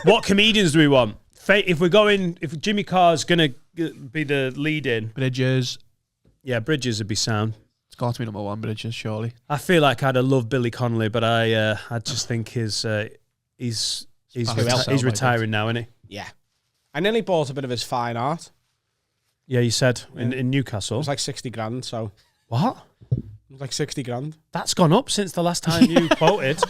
What comedians do we want? If Jimmy Carr's gonna be the lead in, Bridges. Yeah, Bridges would be sound. It's got to be number one, Bridges, surely. I feel like I'd have loved Billy Connolly, but I just think he's retiring now, isn't he? Yeah. I nearly bought a bit of his fine art. Yeah, you said in Newcastle. It was like 60 grand, so. What? It was like 60 grand. That's gone up since the last time you quoted.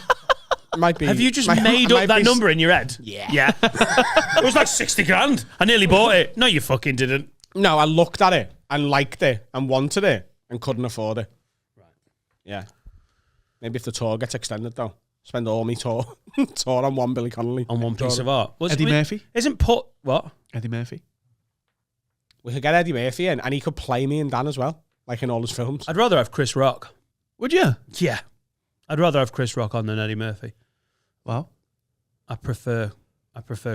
It might be. Have you just made up that number in your head? Yeah. Yeah. It was like 60 grand. I nearly bought it. No, you fucking didn't. No, I looked at it and liked it and wanted it and couldn't afford it. Right. Yeah. Maybe if the tour gets extended, though. Spend all my tour on one Billy Connolly. On one piece of art. Eddie Murphy? What? Eddie Murphy. We could get Eddie Murphy in, and he could play me and Dan as well, like in all his films. I'd rather have Chris Rock. Would you? Yeah. I'd rather have Chris Rock on than Eddie Murphy. Wow. I prefer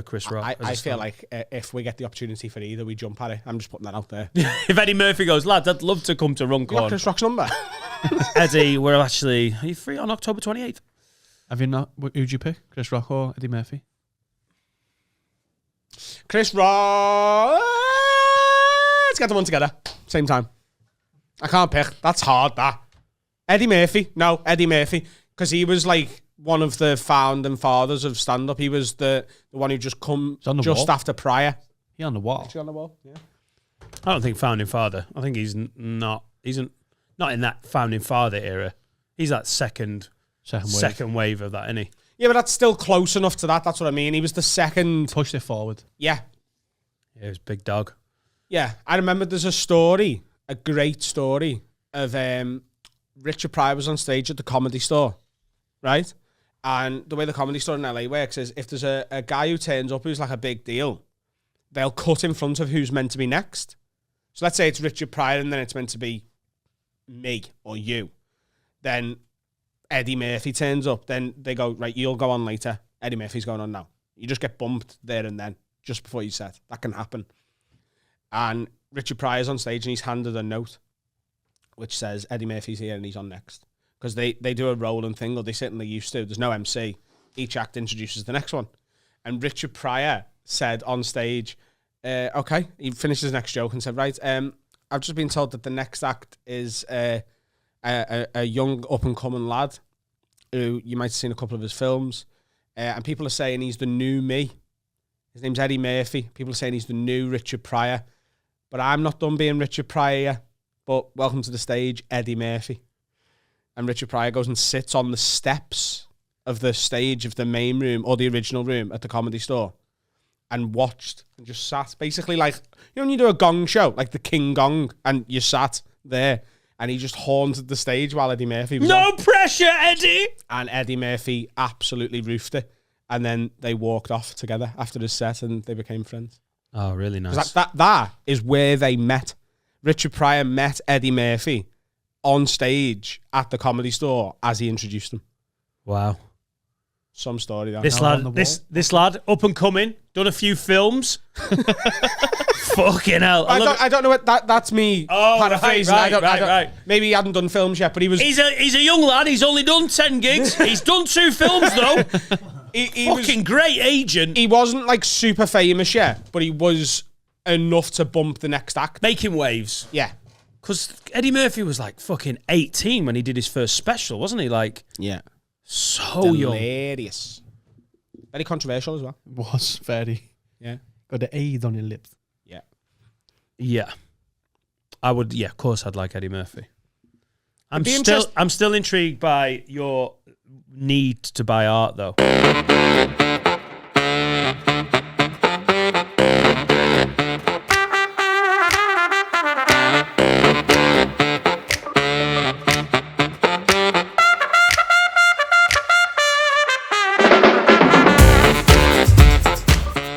Chris Rock. I feel like if we get the opportunity for either, we jump at it. I'm just putting that out there. If Eddie Murphy goes, lads, I'd love to come to Runcorn. You got Chris Rock's number? Eddie, are you free on October 28th? Have you not? Who'd you pick? Chris Rock or Eddie Murphy? Chris Rock. Let's get them one together. Same time. I can't pick. That's hard, that. Eddie Murphy. No, Eddie Murphy. Because he was like one of the founding fathers of stand-up. He was the one who just come just after Pryor. He on the wall. Actually on the wall, yeah. I don't think founding father. I think he's not in that founding father era. He's that second wave of that, isn't he? Yeah, but that's still close enough to that. That's what I mean. He was the second. Pushed it forward. Yeah. Yeah, he was big dog. Yeah, I remember there's a great story of Richard Pryor was on stage at the Comedy Store, right? And the way the Comedy Store in LA works is if there's a guy who turns up who's like a big deal, they'll cut in front of who's meant to be next. So let's say it's Richard Pryor and then it's meant to be me or you. Then Eddie Murphy turns up. Then they go, right, you'll go on later. Eddie Murphy's going on now. You just get bumped there and then, just before you set. That can happen. And Richard Pryor's on stage and he's handed a note which says Eddie Murphy's here and he's on next. Because they do a rolling thing, or they certainly used to. There's no MC. Each act introduces the next one. And Richard Pryor said on stage, okay, he finished his next joke and said, right, I've just been told that the next act is a young up-and-coming lad who you might have seen a couple of his films. And people are saying he's the new me. His name's Eddie Murphy. People are saying he's the new Richard Pryor. But I'm not done being Richard Pryor yet. But welcome to the stage, Eddie Murphy. And Richard Pryor goes and sits on the steps of the stage of the main room or the original room at the Comedy Store and watched and just sat. Basically like, you know when you do a gong show, like the King Gong, and you sat there and he just haunted the stage while Eddie Murphy was No on. pressure, Eddie! And Eddie Murphy absolutely roofed it. And then they walked off together after the set and they became friends. Oh, really nice. That is where they met. Richard Pryor met Eddie Murphy on stage at the Comedy Store as he introduced him. Wow. Some story that. This lad, up and coming, done a few films. Fucking hell. I don't know what that's me paraphrasing. Right. Maybe he hadn't done films yet, but he was. He's a young lad. He's only done 10 gigs. He's done 2 films though. He fucking great agent. He wasn't like super famous yet, but he was enough to bump the next act. Making waves. Yeah. Because Eddie Murphy was like fucking 18 when he did his first special, wasn't he? Like, yeah. So hilarious. Very controversial as well. Was very. Yeah. Got the AIDS on your lips. Yeah. Yeah. I would, yeah, of course I'd like Eddie Murphy. I'm still intrigued by your need to buy art though.